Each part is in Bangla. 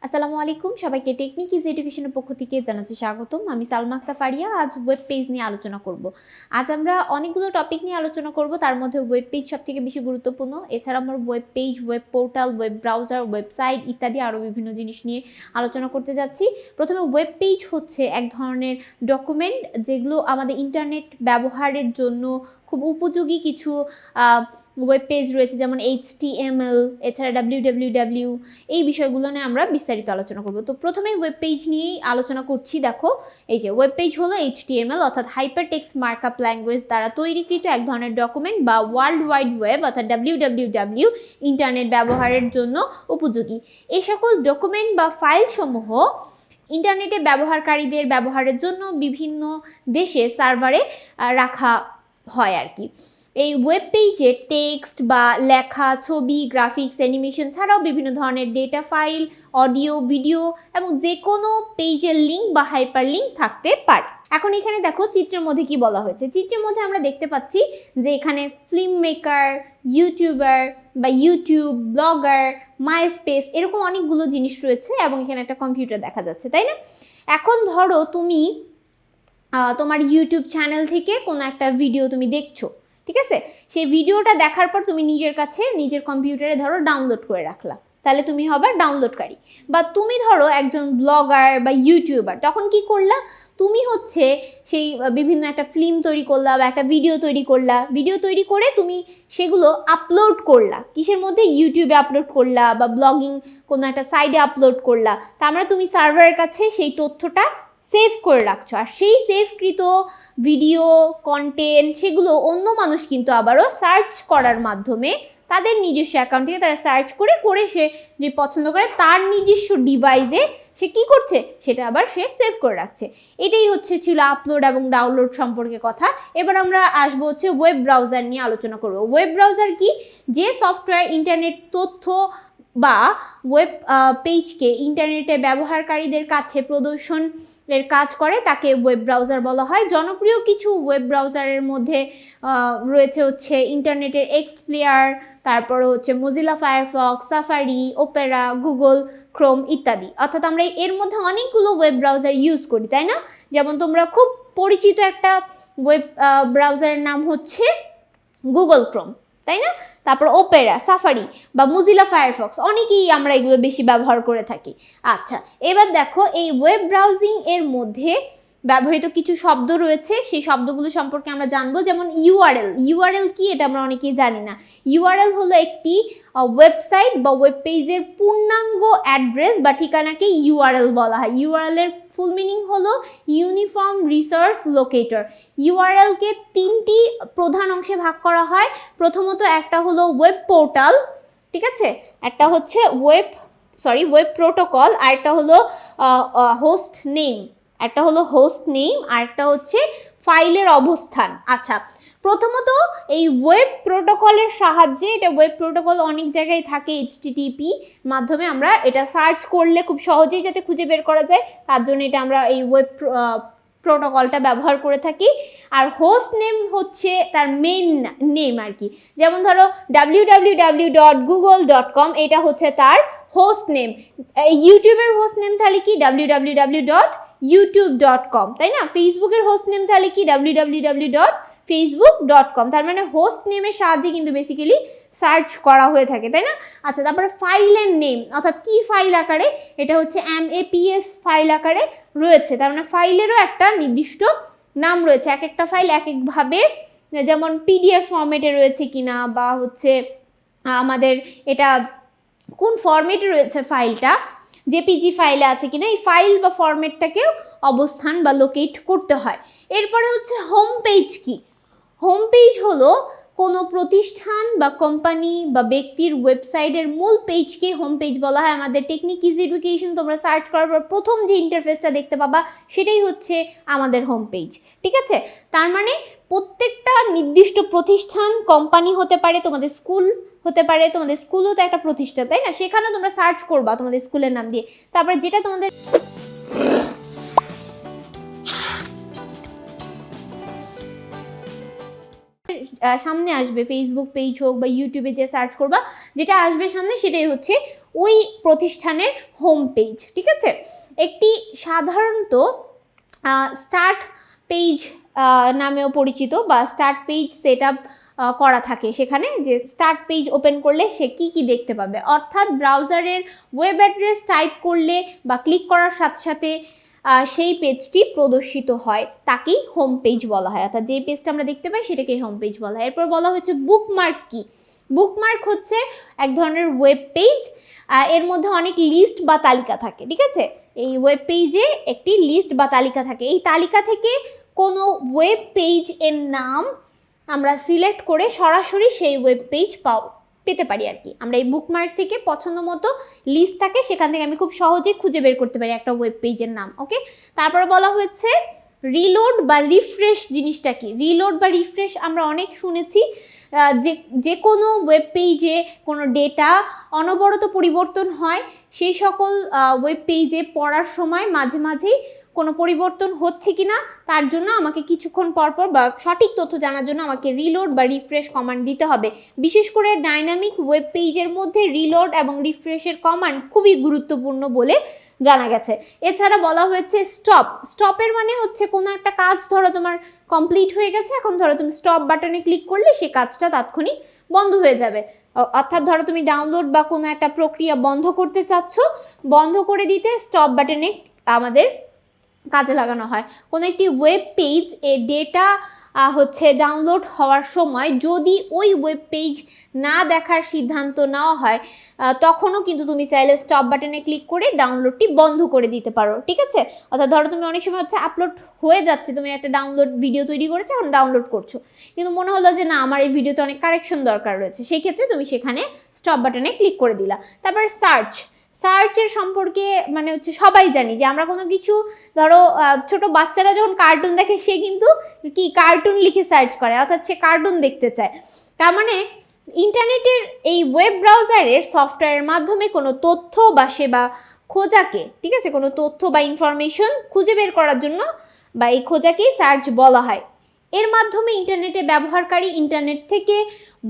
আসসালামু আলাইকুম সবাইকে টেকনিক ইজ এডুকেশনের পক্ষ থেকে জানাচ্ছি স্বাগতম। আমি সালমা আক্তার ফারিয়া। আজ ওয়েব পেজ নিয়ে আলোচনা করব। আজ আমরা অনেকগুলো টপিক নিয়ে আলোচনা করব, তার মধ্যে ওয়েব পেজ সবথেকে বেশি গুরুত্বপূর্ণ। এছাড়া আমরা web page, web portal, web browser, website ইত্যাদি আরও বিভিন্ন জিনিস নিয়ে আলোচনা করতে যাচ্ছি। প্রথমে ওয়েব পেজ হচ্ছে এক ধরনের ডকুমেন্ট যেগুলো আমাদের ইন্টারনেট ব্যবহারের জন্য খুব উপযোগী কিছু ওয়েব পেজ রয়েছে, যেমন HTML, এছাড়া www, এই বিষয়গুলো নিয়ে আমরা বিস্তারিত আলোচনা করব। তো প্রথমেই ওয়েব পেজ নিয়েই আলোচনা করছি। দেখো, এই যে ওয়েব পেজ হলো HTML অর্থাৎ হাইপার টেক্সট মার্কআপ ল্যাঙ্গুয়েজ দ্বারা তৈরিকৃত এক ধরনের ডকুমেন্ট বা ওয়ার্ল্ড ওয়াইড ওয়েব অর্থাৎ www ইন্টারনেট ব্যবহারের জন্য উপযোগী। এই সকল ডকুমেন্ট বা ফাইল সমূহ ইন্টারনেটে ব্যবহারকারীদের ব্যবহারের জন্য বিভিন্ন দেশে সার্ভারে রাখা হয় আর কি। এই ওয়েব পেজে টেক্সট বা লেখা, ছবি, গ্রাফিক্স, অ্যানিমেশন ছাড়াও বিভিন্ন ধরনের ডেটা ফাইল, অডিও, ভিডিও এবং যে কোনো পেজের লিঙ্ক বা হাইপার লিঙ্ক থাকতে পারে। এখন এখানে দেখো চিত্রের মধ্যে কি বলা হয়েছে। চিত্রের মধ্যে আমরা দেখতে পাচ্ছি যে এখানে ফিল্ম মেকার, ইউটিউবার বা ইউটিউব, ব্লগার, মাইস্পেস এরকম অনেকগুলো জিনিস রয়েছে এবং এখানে একটা কম্পিউটার দেখা যাচ্ছে, তাই না? এখন ধরো তুমি তোমার ইউটিউব চ্যানেল থেকে কোনো একটা ভিডিও তুমি দেখছো, ঠিক আছে? সেই ভিডিওটা দেখার পর তুমি নিজের কাছে নিজের কম্পিউটারে ধরো ডাউনলোড করে রাখলা, তাহলে তুমি হবে ডাউনলোডকারী। বা তুমি ধরো একজন ব্লগার বা ইউটিউবার, তখন কি করলা? তুমি হচ্ছে সেই বিভিন্ন একটা ফিল্ম তৈরি করলা বা একটা ভিডিও তৈরি করলা, ভিডিও তৈরি করে তুমি সেগুলো আপলোড করলা। কিসের মধ্যে? ইউটিউবে আপলোড করলা বা ব্লগিং কোনো একটা সাইডে আপলোড করলা। তার মানে তুমি সার্ভারের কাছে সেই তথ্যটা সেভ করে রাখছো। আর সেই সেভকৃত ভিডিও কন্টেন্ট সেগুলো অন্য মানুষ কিন্তু আবারও সার্চ করার মাধ্যমে তাদের নিজস্ব অ্যাকাউন্ট থেকে তারা সার্চ করে সে যে পছন্দ করে তার নিজস্ব ডিভাইসে সে কি করছে সেটা আবার সে সেভ করে রাখছে। এটাই ছিল আপলোড এবং ডাউনলোড সম্পর্কে কথা। এবার আমরা আসবো হচ্ছে ওয়েব ব্রাউজার নিয়ে আলোচনা করব। ওয়েব ব্রাউজার কি? যে সফটওয়্যার ইন্টারনেট তথ্য বা ওয়েব পেজকে ইন্টারনেটে ব্যবহারকারীদের কাছে প্রদর্শন এর কাজ করে তাকে ওয়েব ব্রাউজার বলা হয়। জনপ্রিয় কিছু ওয়েব ব্রাউজারের মধ্যে রয়েছে হচ্ছে ইন্টারনেটের এক্সপ্লোরার, তারপরে হচ্ছে Mozilla Firefox, safari, Opera, Google Chrome ইত্যাদি। অর্থাৎ আমরা এর মধ্যে অনেকগুলো ওয়েব ব্রাউজার ইউজ করি, তাই না? যেমন তোমরা খুব পরিচিত একটা ওয়েব ব্রাউজারের নাম হচ্ছে গুগল ক্রোম, তাই না? তারপর ওপেরা, সাফারি বা মোজিলা ফায়ারফক্স, অনেকেই আমরা এগুলো বেশি ব্যবহার করে থাকি। আচ্ছা, এবার দেখো এই ওয়েব ব্রাউজিং এর মধ্যে ব্যবহৃত কিছু শব্দ রয়েছে, সেই শব্দগুলো সম্পর্কে আমরা জানবো। যেমন ইউআরএল। ইউআরএল কি? এটা আমরা অনেকেই জানি না। ইউআরএল হলো একটি ওয়েবসাইট বা ওয়েব পেজের পূর্ণাঙ্গ অ্যাড্রেস বা ঠিকানাকে ইউআরএল বলা হয়। ইউআরএল এর ফুল মিনিং হলো ইউনিফর্ম রিসোর্স লোকেটর। ইউআরএলকে তিনটি প্রধান অংশে ভাগ করা হয়। প্রথমত একটা হলো ওয়েব পোর্টাল, ঠিক আছে? একটা হচ্ছে ওয়েব প্রোটোকল, আর একটা হলো হোস্ট নেম, আর একটা হচ্ছে ফাইলের অবস্থান। আচ্ছা, প্রথমত এই ওয়েব প্রোটোকলের সাহায্যে, এটা ওয়েব প্রোটোকল অনেক জায়গায় থাকে, HTTP মাধ্যমে আমরা এটা সার্চ করলে খুব সহজেই যাতে খুঁজে বের করা যায় তার জন্য এটা আমরা এই ওয়েব প্রোটোকলটা ব্যবহার করে থাকি। আর হোস্ট নেম হচ্ছে তার মেইন নেম আর কি। যেমন ধরো www.google.com, এটা হচ্ছে তার হোস্ট নেম। ইউটিউবের হোস্ট নেম তাহলে কি? www.youtube.com, তাই না? ফেসবুকের হোস্ট নেম তাহলে কি? www.facebook.com। তার মানে হোস্ট নেমের সাহায্যে কিন্তু বেসিক্যালি সার্চ করা হয়ে থাকে, তাই না? আচ্ছা, তারপরে ফাইলের নেম অর্থাৎ কি ফাইল আকারে? এটা হচ্ছে MAPS ফাইল আকারে রয়েছে। তার মানে ফাইলেরও একটা নির্দিষ্ট নাম রয়েছে। এক একটা ফাইল এক একভাবে, যেমন PDF ফরম্যাটে রয়েছে কিনা বা হচ্ছে আমাদের এটা কোন ফরম্যাটে রয়েছে ফাইলটা, JPG ফাইলে আছে কিনা, এই ফাইল বা ফরম্যাটটাকেও অবস্থান বা লোকেট করতে হয়। এরপরে হচ্ছে হোম পেজ কি? হোম পেজ হলো কোনো প্রতিষ্ঠান বা কোম্পানি বা ব্যক্তির ওয়েবসাইটের মূল পেজকে হোম পেজ বলা হয়। আমাদের টেকনিক ইজ এডুকেশন তোমরা সার্চ করার পর প্রথম যে ইন্টারফেসটা দেখতে পাবা সেটাই হচ্ছে আমাদের হোম পেজ, ঠিক আছে? তার মানে প্রত্যেকটা নির্দিষ্ট প্রতিষ্ঠান, কোম্পানি হতে পারে, তোমাদের স্কুল হতে পারে, তোমাদের স্কুলও তো একটা প্রতিষ্ঠান, তাই না? সেখানেও তোমরা সার্চ করবা তোমাদের স্কুলের নাম দিয়ে। তারপরে যেটা তোমাদের সামনে আসবে, ফেসবুক পেজ হোক বা ইউটিউবে যে সার্চ করবা, যেটা আসবে সামনে সেটাই হচ্ছে ওই প্রতিষ্ঠানের হোম পেজ, ঠিক আছে। একটি সাধারণত স্টার্ট পেজ নামেও পরিচিত বা স্টার্ট পেজ সেট আপ করা থাকে সেখানে, যে স্টার্ট পেজ ওপেন করলে সে কি কি দেখতে পাবে, অর্থাৎ ব্রাউজারের ওয়েব অ্যাড্রেস টাইপ করলে বা ক্লিক করার সাথে সাথে সেই পেজটি প্রদর্শিত হয়, তাকেই হোম পেজ বলা হয়। অর্থাৎ যে পেজটা আমরা দেখতে পাই সেটাকেই হোম পেজ বলা হয়। এরপর বলা হচ্ছে বুকমার্ক কি। বুকমার্ক হচ্ছে এক ধরনের ওয়েব পেজ, এর মধ্যে অনেক লিস্ট বা তালিকা থাকে, ঠিক আছে। এই ওয়েব পেজে একটি লিস্ট বা তালিকা থাকে, এই তালিকা থেকে কোনো ওয়েব পেজ এর নাম আমরা সিলেক্ট করে সরাসরি সেই ওয়েব পেজ পেতে পারি আর কি। আমরা এই বুকমার্ক থেকে পছন্দ মতো লিস্ট থাকে, সেখান থেকে আমি খুব সহজেই খুঁজে বের করতে পারি একটা ওয়েব পেজের নাম। ওকে, তারপরে বলা হয়েছে রিলোড বা রিফ্রেশ জিনিসটা কি। রিলোড বা রিফ্রেশ আমরা অনেক শুনেছি, যে কোনো ওয়েব পেজে কোনো ডেটা অনবরত পরিবর্তন হয়, সেই সকল ওয়েব পেজে পড়ার সময় মাঝে মাঝেই কোনো পরিবর্তন হচ্ছে কিনা তার জন্য আমাকে কিছুক্ষণ পরপর বা সঠিক তথ্য জানার জন্য আমাকে রিলোড বা রিফ্রেশ কমান্ড দিতে হবে। বিশেষ করে ডাইনামিক ওয়েব পেজের মধ্যে রিলোড এবং রিফ্রেশের কমান্ড খুবই গুরুত্বপূর্ণ বলে জানা গেছে। এছাড়া বলা হয়েছে স্টপ। স্টপের মানে হচ্ছে কোনো একটা কাজ ধরো তোমার কমপ্লিট হয়ে গেছে, এখন ধরো তুমি স্টপ বাটনে ক্লিক করলে সেই কাজটা তাৎক্ষণিক বন্ধ হয়ে যাবে। অর্থাৎ ধরো তুমি ডাউনলোড বা কোনো একটা প্রক্রিয়া বন্ধ করতে চাচ্ছ, বন্ধ করে দিতে স্টপ বাটনে আমাদের কাজে লাগানো হয়। কোনো একটি ওয়েব পেজ এর ডেটা ডাউনলোড হওয়ার সময় যদি ওই ওয়েব পেজ না দেখার সিদ্ধান্ত নেওয়া হয়, তখনও কিন্তু তুমি চাইলে স্টপ বাটনে ক্লিক করে ডাউনলোডটি বন্ধ করে দিতে পারো, ঠিক আছে। অর্থাৎ ধরো তুমি অনেক সময় আপলোড হয়ে যাচ্ছে, তুমি একটা ডাউনলোড ভিডিও তৈরি করেছো, এখন ডাউনলোড করছো, কিন্তু মনে হলো যে না আমার এই ভিডিওতে অনেক কারেকশন দরকার রয়েছে, সেই ক্ষেত্রে তুমি সেখানে স্টপ বাটনে ক্লিক করে দিলা। তারপর সার্চের সম্পর্কে সবাই জানি যে আমরা কোনো কিছু ধরো ছোট বাচ্চারা যখন কার্টুন দেখে সে কিন্তু কি কার্টুন লিখে সার্চ করে, অর্থাৎ সে কার্টুন দেখতে চায়। তার মানে ইন্টারনেটের এই ওয়েব ব্রাউজারের সফটওয়্যারের মাধ্যমে কোনো তথ্য বা সেবা খোঁজাকে, ঠিক আছে, কোনো তথ্য বা ইনফরমেশন খুঁজে বের করার জন্য বা এই খোঁজাকেই সার্চ বলা হয়। এর মাধ্যমে ইন্টারনেটে ব্যবহারকারী ইন্টারনেট থেকে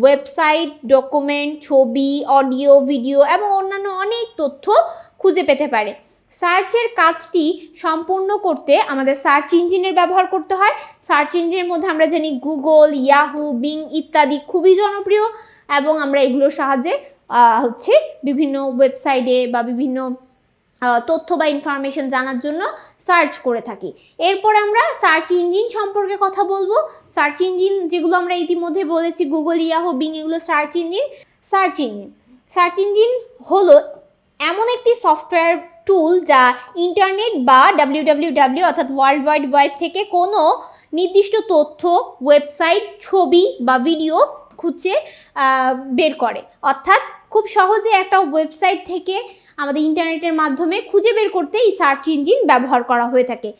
ওয়েবসাইট, ডকুমেন্ট, ছবি, অডিও, ভিডিও এবং অন্যান্য অনেক তথ্য খুঁজে পেতে পারে। সার্চের কাজটি সম্পূর্ণ করতে আমাদের সার্চ ইঞ্জিনের ব্যবহার করতে হয়। সার্চ ইঞ্জিনের মধ্যে আমরা জানি গুগল, ইয়াহু, বিং ইত্যাদি খুবই জনপ্রিয়, এবং আমরা এগুলোর সাহায্যে বিভিন্ন ওয়েবসাইটে বা বিভিন্ন তথ্য বা ইনফরমেশন জানার জন্য সার্চ করে থাকি। এরপর আমরা সার্চ ইঞ্জিন সম্পর্কে কথা বলবো। সার্চ ইঞ্জিন যেগুলো আমরা ইতিমধ্যে বলেছি, গুগল, ইয়াহু, বিং, এগুলো সার্চ ইঞ্জিন হলো এমন একটি সফটওয়্যার টুল যা ইন্টারনেট বা www অর্থাৎ ওয়ার্ল্ড ওয়াইড ওয়েব থেকে কোনো নির্দিষ্ট তথ্য, ওয়েবসাইট, ছবি বা ভিডিও খুঁজে বের করে। অর্থাৎ খুব সহজে একটা ওয়েবসাইট থেকে আমাদের ইন্টারনেটের মাধ্যমে খুঁজে বের করতে এই সার্চ ইঞ্জিন ব্যবহার করা হয়ে থাকে।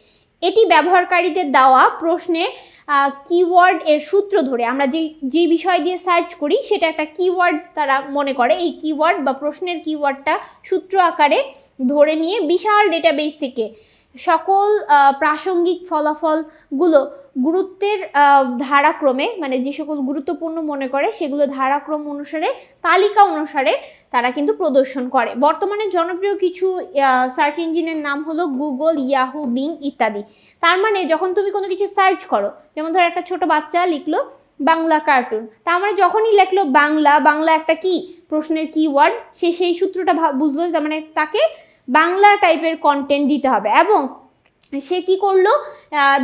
এটি ব্যবহারকারীদের দেওয়া প্রশ্নে কিওয়ার্ড এর সূত্র ধরে আমরা যে বিষয় দিয়ে সার্চ করি সেটা একটা কিওয়ার্ড তারা মনে করে, এই কিওয়ার্ড বা প্রশ্নের কিওয়ার্ডটা সূত্র আকারে ধরে নিয়ে বিশাল ডেটাবেস থেকে সকল প্রাসঙ্গিক ফলাফলগুলো গুরুত্বের ধারাক্রমে, যে সকল গুরুত্বপূর্ণ মনে করে সেগুলো ধারাক্রম অনুসারে, তালিকা অনুসারে তারা কিন্তু প্রদর্শন করে। বর্তমানে জনপ্রিয় কিছু সার্চ ইঞ্জিনের নাম হলো গুগল, ইয়াহু, বিং ইত্যাদি। তার মানে যখন তুমি কোনো কিছু সার্চ করো, যেমন ধরো একটা ছোট বাচ্চা লিখলো বাংলা কার্টুন, তার মানে যখনই লিখলো বাংলা একটা কি প্রশ্নের কিওয়ার্ড, সেই সূত্রটা বুঝলো, তার মানে তাকে বাংলা টাইপের কন্টেন্ট দিতে হবে। এবং সে কি করলো,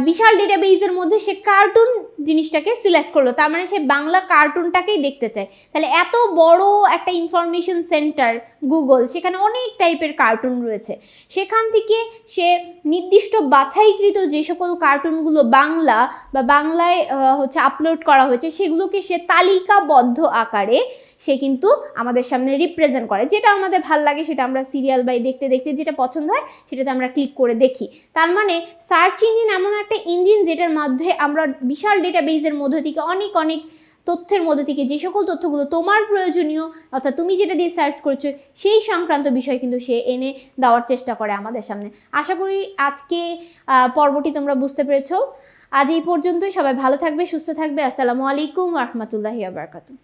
বিশাল ডেটাবেসের মধ্যে সে কার্টুন জিনিসটাকে সিলেক্ট করলো, তার মানে সে বাংলা কার্টুনটাকেই দেখতে চায়। তাহলে এত বড় একটা ইনফরমেশন সেন্টার গুগল, সেখানে অনেক টাইপের কার্টুন রয়েছে, সেখান থেকে সে নির্দিষ্ট বাছাইকৃত যে সকল কার্টুনগুলো বাংলা বা বাংলায় আপলোড করা হয়েছে সেগুলোকে সে তালিকাবদ্ধ আকারে সে কিন্তু আমাদের সামনে রিপ্রেজেন্ট করে। যেটা আমাদের ভাল লাগে সেটা আমরা সিরিয়াল বাই দেখতে দেখতে যেটা পছন্দ হয় সেটাতে আমরা ক্লিক করে দেখি। তার মানে সার্চ ইঞ্জিন এমন একটা ইঞ্জিন যেটার মধ্যে আমরা বিশাল ডেটাবেসের মধ্যে থেকে অনেক তথ্যের মধ্যে থেকে যে সকল তথ্যগুলো তোমার প্রয়োজনীয়, অর্থাৎ তুমি যেটা দিয়ে সার্চ করছো সেই সংক্রান্ত বিষয় কিন্তু সে এনে দেওয়ার চেষ্টা করে আমাদের সামনে। আশা করি আজকে পর্বটি তোমরা বুঝতে পেরেছো। আজ এই পর্যন্তই। সবাই ভালো থাকবে, সুস্থ থাকবে। আসসালামু আলাইকুম ওয়া রাহমাতুল্লাহি ওয়া বারাকাতুহু।